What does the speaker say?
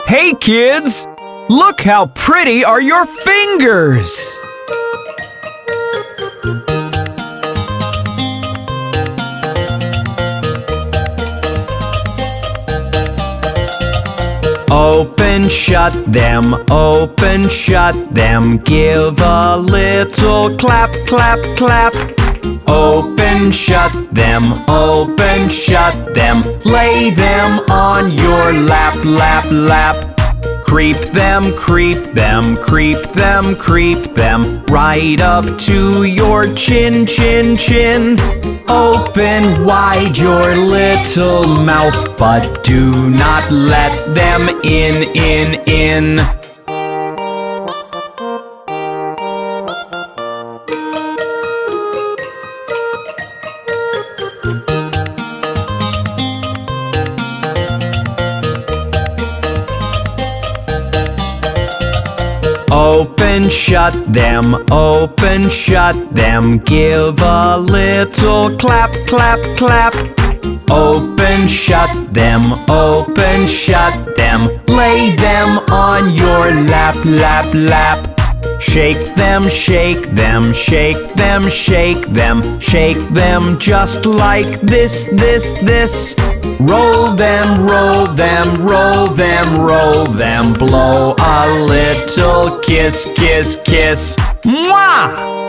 Hey kids! Look how pretty are your fingers! Open, shut them, give a little clap, clap, clap. Open, shut them, lay them on your lap, lap, lap. Creep them, right up to your chin, chin, chin. Open wide your little mouth, but do not let them in. Open, shut them, give a little clap, clap, clap. Open, shut them, lay them on your lap, lap, lap. Shake them, just like this. Roll them, blow a little kiss, kiss, kiss. Mwah!